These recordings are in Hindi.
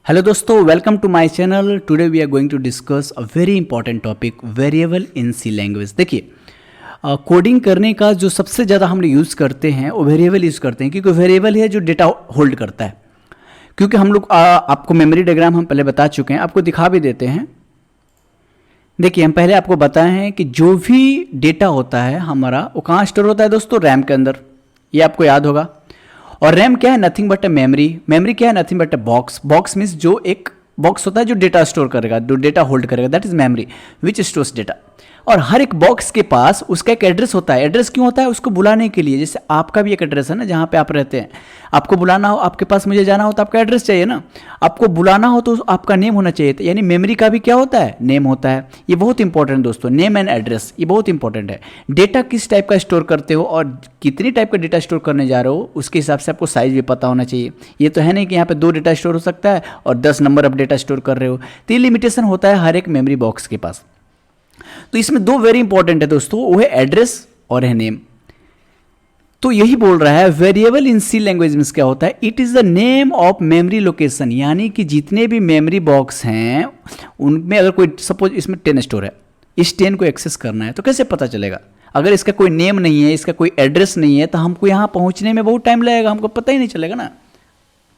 हेलो दोस्तों, welcome to my channel. Today we are going to discuss a very important topic, variable in C language. देखिए, कोडिंग करने का जो सबसे ज़्यादा हम यूज़ करते हैं वो वेरिएबल यूज़ करते हैं, क्योंकि वेरिएबल है जो डेटा होल्ड करता है। क्योंकि हम लोग आपको मेमोरी डायग्राम हम पहले बता चुके हैं, आपको दिखा भी देते हैं। देखिए, हम पहले आपको बताए हैं कि जो भी डेटा होता है हमारा, वो कहाँ स्टोर होता है दोस्तों? रैम के अंदर। ये आपको याद होगा। और रैम क्या है? Nothing but a memory. Memory क्या है? Nothing but a box. Box means जो एक बॉक्स होता है जो डेटा स्टोर करेगा, जो डेटा होल्ड करेगा, that is memory which stores data. और हर एक बॉक्स के पास उसका एक एड्रेस होता है। एड्रेस क्यों होता है? उसको बुलाने के लिए। जैसे आपका भी एक एड्रेस है ना, जहाँ पे आप रहते हैं। आपको बुलाना हो, आपके पास मुझे जाना हो तो आपका एड्रेस चाहिए ना। आपको बुलाना हो तो आपका नेम होना चाहिए। यानी मेमोरी का भी क्या होता है? नेम होता है। ये बहुत इंपॉर्टेंट दोस्तों, नेम एंड एड्रेस, ये बहुत इंपॉर्टेंट है। डेटा किस टाइप का स्टोर करते हो और कितनी टाइप का डेटा स्टोर करने जा रहे हो, उसके हिसाब से आपको साइज भी पता होना चाहिए। ये तो है नहीं कि यहाँ पे 2 डेटा स्टोर हो सकता है और 10 नंबर ऑफ डेटा स्टोर कर रहे हो। तो ये लिमिटेशन होता है हर एक मेमोरी बॉक्स के पास। तो इसमें 2 वेरी इंपॉर्टेंट है दोस्तों, वो है एड्रेस और है नेम। तो यही बोल रहा है वेरिएबल इन सी लैंग्वेज में क्या होता है? It is the name of memory location. यानी कि जितने भी मेमोरी बॉक्स हैं उनमें अगर कोई, सपोज इसमें 10 स्टोर है, इस 10 को एक्सेस करना है तो कैसे पता चलेगा? अगर इसका कोई नेम नहीं है, इसका कोई एड्रेस नहीं है, तो हमको यहाँ पहुँचने में बहुत टाइम लगेगा, हमको पता ही नहीं चलेगा ना।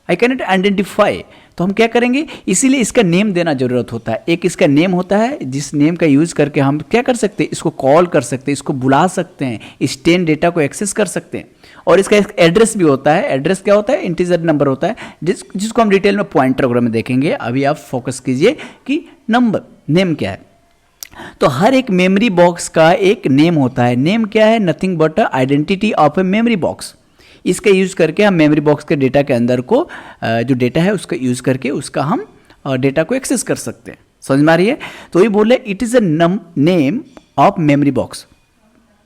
I can not identify. तो हम क्या करेंगे? इसीलिए इसका नेम देना जरूरत होता है। एक इसका नेम होता है, जिस नेम का यूज करके हम क्या कर सकते हैं? इसको कॉल कर सकते हैं, इसको बुला सकते हैं, इस 10 डेटा को एक्सेस कर सकते हैं। और इसका एक एड्रेस भी होता है। एड्रेस क्या होता है? इंटीजर नंबर होता है, जिसको हम डिटेल में पॉइंटर वगैरह में देखेंगे। अभी आप फोकस कीजिए कि नंबर, नेम क्या है। तो हर एक मेमोरी बॉक्स का एक नेम होता है। नेम क्या है? Nothing but identity of a memory box. इसका यूज़ करके हम मेमोरी बॉक्स के डेटा के अंदर को, जो डेटा है उसका यूज़ करके उसका हम डेटा को एक्सेस कर सकते हैं। समझ में आ रही है? तो ये बोले it is a name of memory box.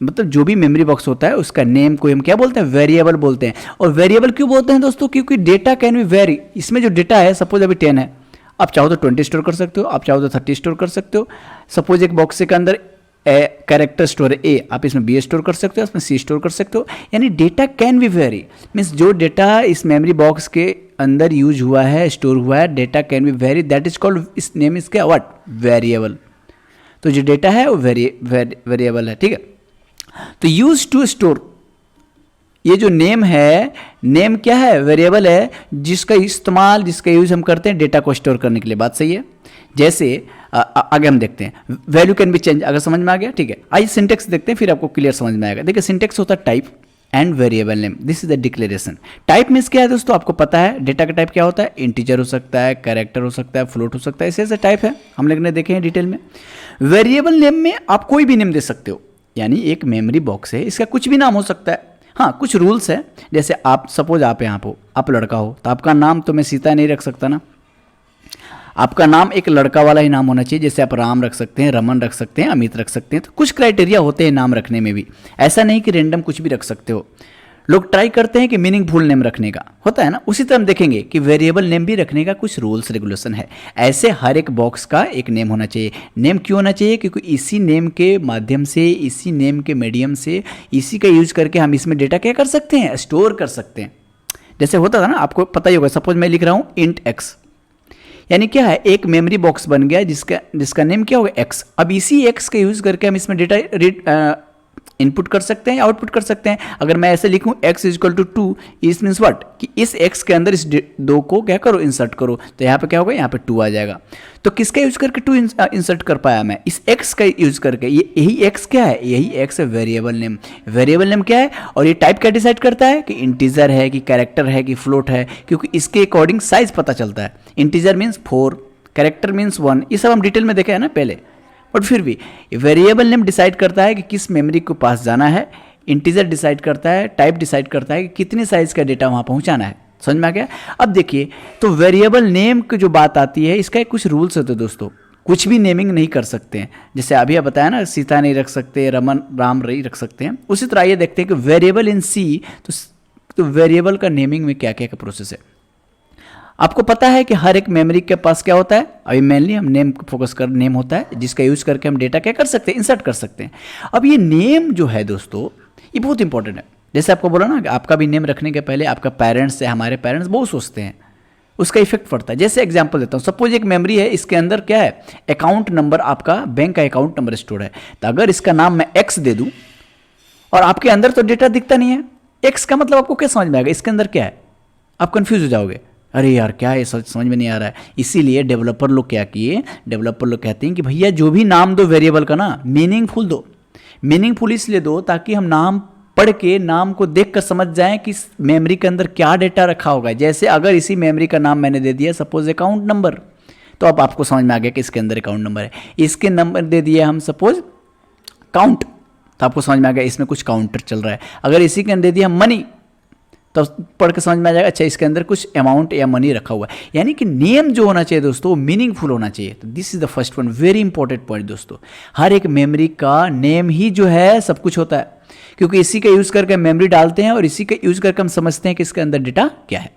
मतलब जो भी मेमोरी बॉक्स होता है उसका नेम को हम क्या बोलते हैं? वेरिएबल बोलते हैं। और वेरिएबल क्यों बोलते हैं दोस्तों? क्योंकि डेटा कैन बी वेरी। इसमें जो डेटा है, सपोज अभी 10 है, आप चाहो तो 20 स्टोर कर सकते हो, आप चाहो तो 30 स्टोर कर सकते हो। सपोज एक बॉक्स के अंदर कैरेक्टर स्टोर है ए, आप इसमें बी स्टोर कर सकते हो, इसमें सी स्टोर कर सकते हो। यानी data can be very, means जो डेटा इस मेमोरी बॉक्स के अंदर यूज हुआ है, स्टोर हुआ है, data can be very, that is called, इस नेम इज क्या? व्हाट? वेरिएबल। तो जो डेटा है वो वेरिएबल है, ठीक है। तो यूज टू स्टोर, ये जो नेम है, नेम क्या है? वेरिएबल है, जिसका इस्तेमाल, जिसका यूज हम करते हैं डेटा को स्टोर करने के लिए। बात सही है? जैसे आगे हम देखते हैं, वैल्यू कैन बी चेंज। अगर समझ में आ गया, ठीक है। आइए सिंटेक्स देखते हैं, फिर आपको क्लियर समझ में आएगा। देखिए, सिंटेक्स होता है type and variable name. This is the declaration. Type means क्या है दोस्तों? आपको पता है डेटा का टाइप क्या होता है? इंटीजर हो सकता है, कैरेक्टर हो सकता है, फ्लोट हो सकता है, ऐसे ऐसे टाइप है, हम लोग ने देखे हैं डिटेल में। वेरिएबल नेम में आप कोई भी नेम दे सकते हो। यानी एक मेमोरी बॉक्स है, इसका कुछ भी नाम हो सकता है। हाँ, कुछ रूल्स है। जैसे आप सपोज आप यहाँ हो, आप लड़का हो, तो आपका नाम तो मैं सीता नहीं रख सकता ना। आपका नाम एक लड़का वाला ही नाम होना चाहिए। जैसे आप राम रख सकते हैं, रमन रख सकते हैं, अमित रख सकते हैं। तो कुछ क्राइटेरिया होते हैं नाम रखने में भी। ऐसा नहीं कि रेंडम कुछ भी रख सकते हो। लोग ट्राई करते हैं कि मीनिंगफुल नेम रखने का, होता है ना। उसी तरह हम देखेंगे कि वेरिएबल नेम भी रखने का कुछ रूल्स रेगुलेशन है। ऐसे हर एक बॉक्स का एक नेम होना चाहिए। नेम क्यों होना चाहिए? क्योंकि इसी नेम के माध्यम से, इसी नेम के मीडियम से, इसी का यूज करके हम इसमें डेटा क्या कर सकते हैं? स्टोर कर सकते हैं। जैसे होता था ना, आपको पता ही होगा, सपोज मैं लिख रहा हूँ इंट एक्स, यानी क्या है? एक मेमोरी बॉक्स बन गया जिसका नेम क्या होगा? एक्स। अब इसी एक्स का यूज करके हम इसमें डेटा इनपुट कर सकते हैं या आउटपुट कर सकते हैं। अगर मैं ऐसे लिखूं x इक्वल टू 2, इस मीन्स व्हाट? कि इस x के अंदर इस 2 को क्या करो? इंसर्ट करो। तो यहाँ पे क्या होगा? यहाँ पे 2 आ जाएगा। तो किसका यूज करके 2 इंसर्ट कर पाया मैं? इस x का यूज करके। यही x क्या है? यही x है वेरिएबल नेम। वेरिएबल नेम क्या है? और ये टाइप क्या डिसाइड करता है? कि इंटीजर है, कि कैरेक्टर है, कि फ्लोट है, क्योंकि इसके अकॉर्डिंग साइज पता चलता है। Integer means 4, character means 1। ये सब हम डिटेल में देखे हैं ना पहले। बट फिर भी वेरिएबल नेम डिसाइड करता है कि किस मेमोरी को पास जाना है। इंटीजर डिसाइड करता है, टाइप डिसाइड करता है कि कितनी साइज का डेटा वहाँ पहुँचाना है। समझ में आ गया? अब देखिए, तो वेरिएबल नेम की जो बात आती है, इसका कुछ रूल्स होते हैं दोस्तों। कुछ भी नेमिंग नहीं कर सकते हैं। जैसे अभी आप बताया ना, सीता नहीं रख सकते, रमन राम नहीं रख सकते हैं। उसी तरह ये देखते हैं कि वेरिएबल इन सी, तो वेरिएबल का नेमिंग में क्या क्या का प्रोसेस है। आपको पता है कि हर एक मेमोरी के पास क्या होता है? अभी मेनली हम नेम फोकस कर, नेम होता है जिसका यूज करके हम डेटा क्या कर सकते हैं? इंसर्ट कर सकते हैं। अब ये नेम जो है दोस्तों, ये बहुत इंपॉर्टेंट है। जैसे आपको बोला ना, आपका भी नेम रखने के पहले आपका पेरेंट्स है, हमारे पेरेंट्स बहुत सोचते हैं। उसका इफेक्ट पड़ता है। जैसे एग्जांपल देता हूँ, सपोज एक मेमोरी है, इसके अंदर क्या है, अकाउंट नंबर, आपका बैंक का अकाउंट नंबर स्टोर है। तो अगर इसका नाम मैं एक्स दे दूँ और आपके अंदर तो डेटा दिखता नहीं है, एक्स का मतलब आपको क्या समझ में आएगा, इसके अंदर क्या है, आप कंफ्यूज हो जाओगे, अरे यार क्या है, समझ में नहीं आ रहा है। इसीलिए डेवलपर लोग क्या किए, डेवलपर लोग कहते हैं कि भैया जो भी नाम दो वेरिएबल का ना, मीनिंगफुल दो। मीनिंगफुल इसलिए दो ताकि हम नाम पढ़ के, नाम को देख कर समझ जाएं कि मेमोरी के अंदर क्या डेटा रखा होगा। जैसे अगर इसी मेमोरी का नाम मैंने दे दिया सपोज अकाउंट नंबर, तो अब आपको समझ में आ गया कि इसके अंदर अकाउंट नंबर है। इसके नंबर दे दिया हम सपोज काउंट, तो आपको समझ में आ गया इसमें कुछ काउंटर चल रहा है। अगर इसी के अंदर दे दिया मनी, तो पढ़ के समझ में आ जाएगा अच्छा इसके अंदर कुछ अमाउंट या मनी रखा हुआ है। यानी कि नेम जो होना चाहिए दोस्तों, वो मीनिंगफुल होना चाहिए। तो this is the first one, very important point दोस्तों। हर एक मेमोरी का नेम ही जो है सब कुछ होता है, क्योंकि इसी का यूज करके मेमोरी डालते हैं और इसी का यूज करके हम समझते हैं कि इसके अंदर डेटा क्या है।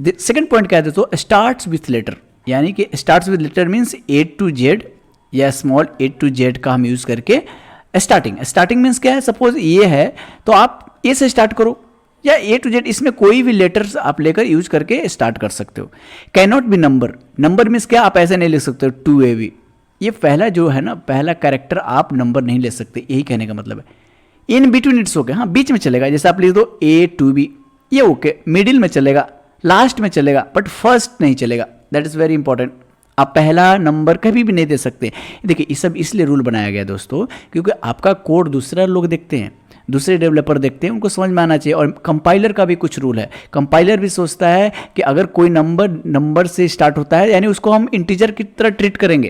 सेकंड पॉइंट क्या है दोस्तों, स्टार्ट्स विथ लेटर। यानी कि starts with letter means A to Z या स्मॉल ए टू जेड का हम यूज करके स्टार्टिंग मीन्स क्या है, सपोज ये है तो आप ए से स्टार्ट करो या ए टू जेड, इसमें कोई भी लेटर्स आप लेकर यूज करके स्टार्ट कर सकते हो। Can not be number, number means क्या, आप ऐसे नहीं लिख सकते हो 2AB, ये पहला जो है ना, पहला कैरेक्टर आप नंबर नहीं ले सकते, यही कहने का मतलब है। इन बिटवीन इट्स ओके, हाँ बीच में चलेगा, जैसे आप लिख दो A2B, ये ओके, मिडिल में चलेगा, लास्ट में चलेगा, बट फर्स्ट नहीं चलेगा। That is very important. आप पहला नंबर कभी भी नहीं दे सकते। देखिए ये सब इसलिए रूल बनाया गया है दोस्तों, क्योंकि आपका कोड दूसरा लोग देखते हैं, दूसरे डेवलपर देखते हैं, उनको समझ में आना चाहिए। और कंपाइलर का भी कुछ रूल है, कंपाइलर भी सोचता है कि अगर कोई नंबर से स्टार्ट होता है यानी उसको हम इंटीजर की तरह ट्रीट करेंगे,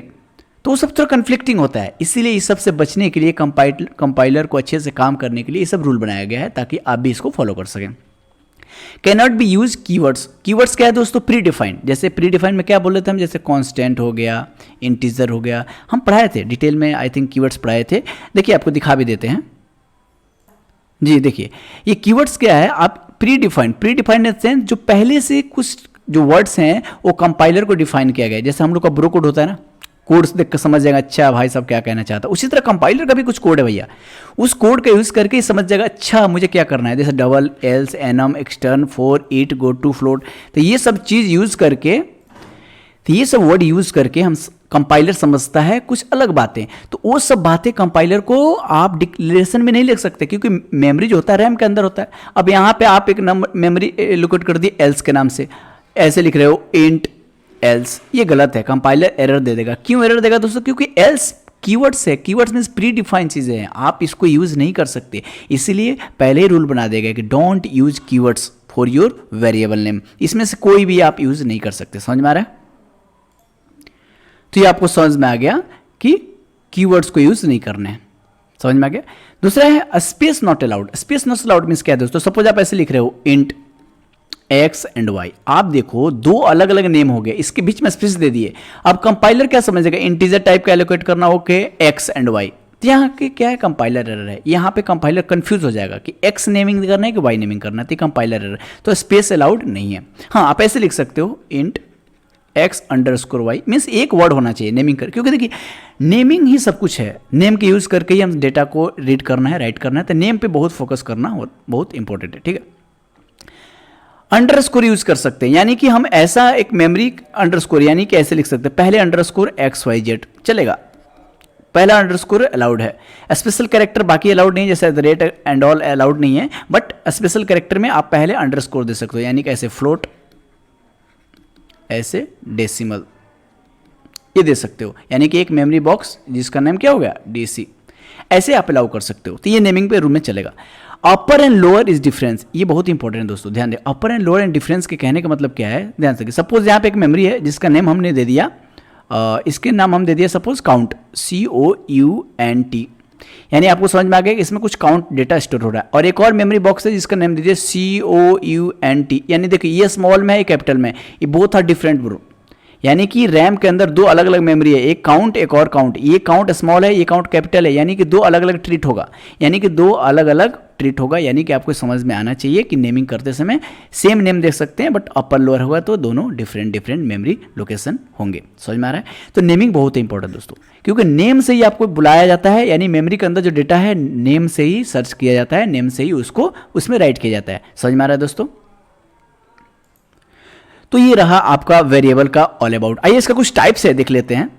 तो वो सब थोड़ा कन्फ्लिक्टिंग होता है। इसीलिए इस सब से बचने के लिए, कंपाइलर को अच्छे से काम करने के लिए ये सब रूल बनाया गया है, ताकि आप भी इसको फॉलो कर सकें। Can not be use keywords. Keywords क्या है दोस्तों, प्री डिफाइंड। जैसे प्री डिफाइंड में क्या बोल रहे थे हम, जैसे कांस्टेंट हो गया, इंटीजर हो गया, हम पढ़ाए थे डिटेल में, आई थिंक कीवर्ड्स पढ़ाए थे। देखिए आपको दिखा भी देते हैं जी। देखिए ये कीवर्ड्स क्या है, आप प्री डिफाइंड इन सेंस जो पहले से कुछ जो वर्ड्स हैं वो कंपाइलर को डिफाइन किया गया है। जैसे हम लोग का ब्रो कोड होता है ना, कोड्स देख कर समझ जाएगा अच्छा भाई साहब क्या कहना चाहता है, उसी तरह कंपाइलर का भी कुछ कोड है भैया, उस कोड का यूज करके समझ जाएगा अच्छा मुझे क्या करना है। जैसे double, else, enum, extern, for, eat, go to, float, तो ये सब चीज़ यूज करके, तो ये सब वर्ड यूज करके हम कंपाइलर समझता है कुछ अलग बातें। तो वो सब बातें कंपाइलर को आप डिक्लेरेशन में नहीं लिख सकते, क्योंकि मेमोरी जो होता है रैम के अंदर होता है। अब यहाँ पे आप एक नंबर मेमोरी एलोकेट कर दी एल्स के नाम से, ऐसे लिख रहे हो इंट एल्स, ये गलत है, कंपाइलर एरर दे देगा। क्यों एरर देगा दोस्तों, क्योंकि एल्स कीवर्ड्स है, कीवर्ड्स मीन्स प्री डिफाइंड चीज़ें हैं, आप इसको यूज नहीं कर सकते। इसीलिए पहले ही रूल बना देगा कि don't use keywords for your variable name, इसमें से कोई भी आप यूज नहीं कर सकते। समझ में आ रहा है? तो ये आपको समझ में आ गया कि कीवर्ड्स को यूज नहीं करने हैं। समझ में आ गया। दूसरा है space not allowed. Space not allowed means क्या है दोस्तों, सपोज आप ऐसे लिख रहे हो इंट एक्स एंड वाई, आप देखो दो अलग अलग नेम हो गए, इसके बीच में स्पेस दे दिए। अब कंपाइलर क्या समझेगा, इंटीजर टाइप का एलोकेट करना ओके एक्स एंड वाई, तो यहाँ के क्या है, कंपाइलर एरर है। यहाँ पे कंपाइलर कंफ्यूज हो जाएगा कि एक्स नेमिंग करना है कि वाई नेमिंग करना है, तो कंपाइलर एरर, तो स्पेस अलाउड नहीं है। हाँ आप ऐसे लिख सकते हो int X underscore Y, means एक वर्ड होना चाहिए नेमिंग कर, क्योंकि देखिए नेमिंग ही सब कुछ है, नेम के यूज करके ही हम डेटा को रीड करना है, राइट करना है, तो नेम पे बहुत फोकस करना बहुत इंपॉर्टेंट है। ठीक है, अंडरस्कोर यूज कर सकते हैं, यानी कि हम ऐसा एक मेमोरी अंडरस्कोर, यानी कि ऐसे लिख सकते हैं पहले अंडरस्कोर एक्स वाई जेड चलेगा, पहला अंडरस्कोर अलाउड है। स्पेशल कैरेक्टर बाकी अलाउड नहीं है, जैसे रेट एंड ऑल अलाउड नहीं है, बट स्पेशल कैरेक्टर में आप पहले अंडरस्कोर दे सकते हो, यानी कि ऐसे फ्लोट, ऐसे डेसिमल, ये दे सकते हो, यानी कि एक मेमोरी बॉक्स जिसका नाम क्या हो गया डीसी, ऐसे आप अलाउ कर सकते हो। तो ये नेमिंग पे रूम में चलेगा। अपर एंड लोअर इज डिफरेंस, ये बहुत इंपॉर्टेंट है दोस्तों, ध्यान दें। अपर एंड लोअर एंड डिफरेंस के कहने का मतलब क्या है, ध्यान से। सपोज यहाँ पे एक मेमोरी है जिसका नेम हमने दे दिया, इसके नाम हम दे दिया सपोज काउंट, COUNT, यानी आपको समझ में आ गया कि इसमें कुछ काउंट डेटा स्टोर हो रहा है। और एक और मेमोरी बॉक्स है जिसका नाम दे दिया COUNT, यानी देखिए ये स्मॉल में है, कैपिटल में, ये बोथ आर डिफरेंट ब्रो, यानी कि रैम के अंदर दो अलग अलग मेमोरी है, एक काउंट एक और काउंट, ये काउंट स्मॉल है, ये काउंट कैपिटल है, यानी कि दो अलग अलग ट्रीट होगा, यानी कि दो अलग अलग ट्रीट होगा। यानी कि आपको समझ में आना चाहिए कि नेमिंग करते समय सेम नेम देख सकते हैं, बट अपर लोअर होगा तो दोनों डिफरेंट मेमोरी लोकेशन होंगे। समझ में आ रहा है? तो नेमिंग बहुत इंपॉर्टेंट दोस्तों, क्योंकि नेम से ही आपको बुलाया जाता है, यानी मेमोरी के अंदर जो डेटा है नेम से ही सर्च किया जाता है, नेम से ही उसको उसमें राइट किया जाता है। समझ में आ रहा है दोस्तों? तो ये रहा आपका वेरिएबल का ऑल अबाउट। आइए इसका कुछ टाइप्स है देख लेते हैं।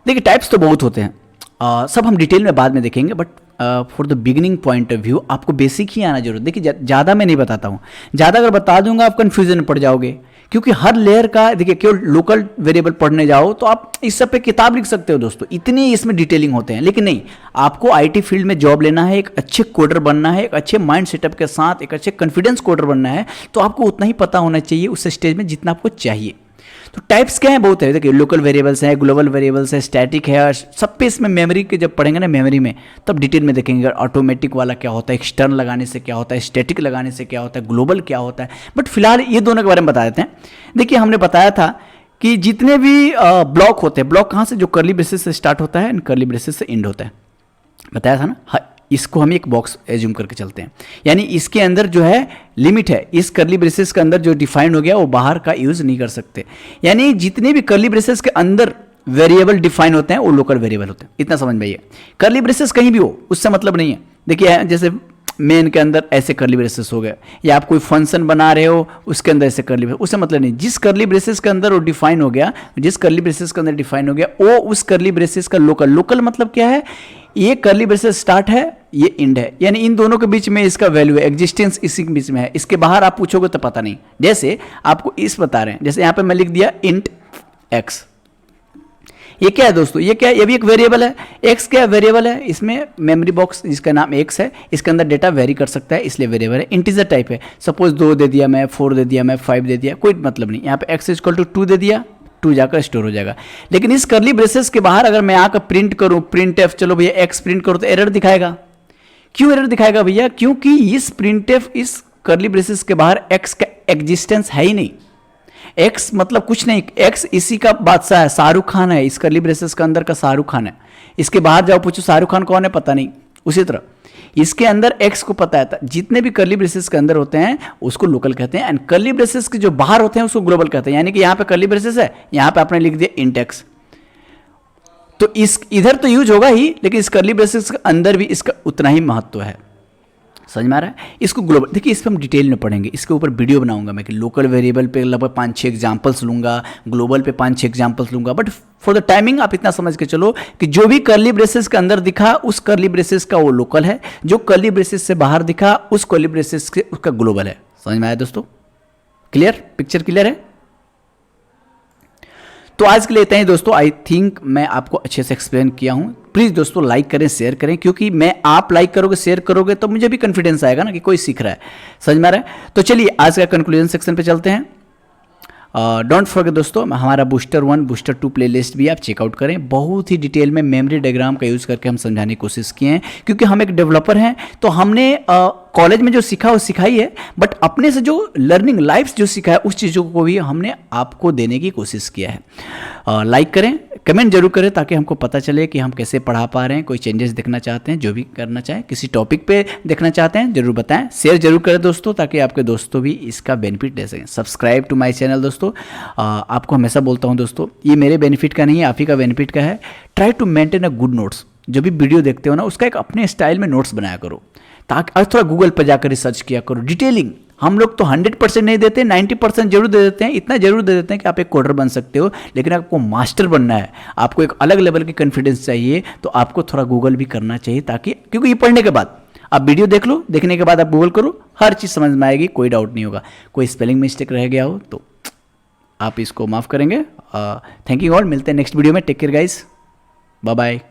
देखिए टाइप्स तो बहुत होते हैं, सब हम डिटेल में बाद में देखेंगे, but for the beginning point of view आपको बेसिक ही आना जरूर। देखिए ज़्यादा मैं नहीं बताता हूँ, ज़्यादा अगर बता दूंगा आप कन्फ्यूजन में पड़ जाओगे, क्योंकि हर लेयर का देखिए केवल लोकल वेरिएबल पढ़ने जाओ तो आप इस सब पे किताब लिख सकते हो दोस्तों, इतनी इसमें डिटेलिंग होते हैं। लेकिन नहीं, आपको आईटी फील्ड में जॉब लेना है, एक अच्छे कोडर बनना है, एक अच्छे माइंड सेटअप के साथ एक अच्छे कॉन्फिडेंस कोडर बनना है, तो आपको उतना ही पता होना चाहिए उस स्टेज में जितना आपको चाहिए। तो टाइप्स क्या है, बहुत है। देखिए लोकल वेरिएबल्स है, ग्लोबल वेरिएबल्स है, स्टैटिक है, और सब पे इसमें मेमोरी के जब पढ़ेंगे ना मेमोरी में, तब डिटेल में देखेंगे ऑटोमेटिक वाला क्या होता है, एक्सटर्न लगाने से क्या होता है, स्टैटिक लगाने से क्या होता है, ग्लोबल क्या होता है। बट फिलहाल ये दोनों के बारे में बता देते हैं। देखिए हमने बताया था कि जितने भी ब्लॉक होते हैं, ब्लॉक कहाँ से, जो कर्ली ब्रेसेस से स्टार्ट होता है एंड कर्ली ब्रेसेस से एंड होता है, बताया था ना। हाँ, इसको हम एक बॉक्स एज्यूम करके चलते हैं, यानी इसके अंदर जो है लिमिट है, इस कर्ली ब्रेसेस के अंदर जो डिफाइंड हो गया वो बाहर का यूज नहीं कर सकते। यानी जितने भी कर्ली ब्रेसेस के अंदर वेरिएबल डिफाइन होते हैं वो लोकल वेरिएबल होते हैं, इतना समझ में आइए। कर्ली ब्रेसेस कहीं भी हो उससे मतलब नहीं है। देखिए जैसे मेन के अंदर ऐसे कर्ली ब्रेसेस हो गए, या आप कोई फंक्शन बना रहे हो उसके अंदर ऐसे कर्ली ब्रेसेस, उससे मतलब नहीं। जिस कर्ली ब्रेसेस के अंदर वो डिफाइन हो गया, जिस कर्ली ब्रेसेस के अंदर डिफाइन हो गया, वो उस कर्ली ब्रेसेस का लोकल। लोकल मतलब क्या है, ये कर्ली ब्रेसेस स्टार्ट है, ये एंड है, यानी इन दोनों के बीच में इसका वैल्यू है, एग्जिस्टेंस इसी के बीच में है। इसके बाहर आप पूछोगे तो पता नहीं। जैसे आपको इस बता रहे हैं, जैसे यहाँ पे मैं लिख दिया इंट एक्स, ये क्या है दोस्तों, ये क्या है, ये भी एक वेरिएबल है। एक्स क्या वेरिएबल है, इसमें मेमोरी बॉक्स जिसका नाम एक्स है, इसके अंदर डेटा वेरी कर सकता है, इसलिए वेरिएबल है। इंटीजर टाइप है, सपोज 2 दे दिया मैं, 4 दे दिया मैं, 5 दे दिया, कोई मतलब नहीं। यहाँ पे एक्स इक्वल टू 2 दे दिया, 2 जाकर स्टोर हो जाएगा। लेकिन इस कर्ली ब्रेसेस के बाहर अगर मैं आकर प्रिंट करूं, प्रिंट एफ, चलो भैया एक्स प्रिंट करो, तो एरर दिखाएगा। क्यों एरर दिखाएगा भैया, क्योंकि इस प्रिंट एफ, इस कर्ली ब्रेसेस के बाहर एक्स का एग्जिस्टेंस है ही नहीं। एक्स मतलब कुछ नहीं, एक्स इसी का बादशाह है, शाहरुख खान है, इस कर्ली ब्रेसेस के अंदर का शाहरुख खान है। इसके बाहर जाओ पूछो शाहरुख खान कौन है, पता नहीं। उसी तरह इसके अंदर एक्स को पता है, जितने भी कर्ली ब्रेसेस के अंदर होते हैं उसको लोकल कहते हैं, एंड कर्ली ब्रेसेस के जो बाहर होते हैं उसको ग्लोबल कहते हैं। यानी कि यहाँ पे कर्ली ब्रेसेस है, यहाँ पे आपने लिख दिया इंट एक्स, तो इस इधर तो यूज होगा ही, लेकिन इस कर्ली ब्रेसेस के अंदर भी इसका उतना ही महत्व है। समझ में आ रहा है। इसको ग्लोबल, देखिए इस पर हम डिटेल में पढ़ेंगे, इसके ऊपर वीडियो बनाऊंगा मैं कि लोकल वेरिएबल पे लगभग 5-6 एग्जांपल्स लूंगा, ग्लोबल पे 5-6 एग्जांपल्स लूंगा। बट फॉर द टाइमिंग आप इतना समझ के चलो कि जो भी कर्ली ब्रेसेस के अंदर दिखा उस कर्ली ब्रेसेस का वो लोकल है, जो कर्ली ब्रेसेस से बाहर दिखा उस कर्ली ब्रेसेस के उसका ग्लोबल है। समझ में आया दोस्तों, क्लियर, पिक्चर क्लियर है। तो आज के लिए इतना ही दोस्तों, आई थिंक मैं आपको अच्छे से एक्सप्लेन किया हूं। प्लीज़ दोस्तों लाइक करें, शेयर करें, क्योंकि मैं आप लाइक करोगे, शेयर करोगे तो मुझे भी कॉन्फिडेंस आएगा ना कि कोई सीख रहा है। समझ में आ रहा है। तो चलिए आज का कंक्लूजन सेक्शन पे चलते हैं। डोंट फॉरगेट दोस्तों, हमारा बूस्टर 1 बूस्टर 2 प्लेलिस्ट भी आप चेकआउट करें। बहुत ही डिटेल में मेमोरी डायग्राम का यूज़ करके हम समझाने की कोशिश किए हैं, क्योंकि हम एक डेवलपर हैं, तो हमने कॉलेज में जो सीखा वो सिखाई है, बट अपने से जो लर्निंग लाइफ जो सीखा है उस चीज़ों को भी हमने आपको देने की कोशिश किया है। लाइक करें, कमेंट जरूर करें, ताकि हमको पता चले कि हम कैसे पढ़ा पा रहे हैं। कोई चेंजेस देखना चाहते हैं, जो भी करना चाहें, किसी टॉपिक पे देखना चाहते हैं, जरूर बताएं। शेयर जरूर करें दोस्तों, ताकि आपके दोस्तों भी इसका बेनिफिट ले सकें। सब्सक्राइब टू माय चैनल दोस्तों। आपको हमेशा बोलता हूं दोस्तों, ये मेरे बेनिफिट का नहीं है, आप ही का बेनिफिट का है। Try to maintain a good notes. जो भी वीडियो देखते हो ना, उसका एक अपने स्टाइल में नोट्स बनाया करो, ताकि थोड़ा गूगल पर जाकर रिसर्च किया करो। डिटेलिंग हम लोग तो 100% नहीं देते, 90% जरूर दे देते हैं। इतना जरूर दे देते हैं कि आप एक कोडर बन सकते हो, लेकिन आपको मास्टर बनना है, आपको एक अलग लेवल की कॉन्फिडेंस चाहिए, तो आपको थोड़ा गूगल भी करना चाहिए, ताकि क्योंकि ये पढ़ने के बाद आप वीडियो देख लो, देखने के बाद आप गूगल करो, हर चीज़ समझ में आएगी, कोई डाउट नहीं होगा। कोई स्पेलिंग मिस्टेक रह गया हो तो आप इसको माफ़ करेंगे। थैंक यू ऑल, मिलते हैं नेक्स्ट वीडियो में। Take care guys, bye bye.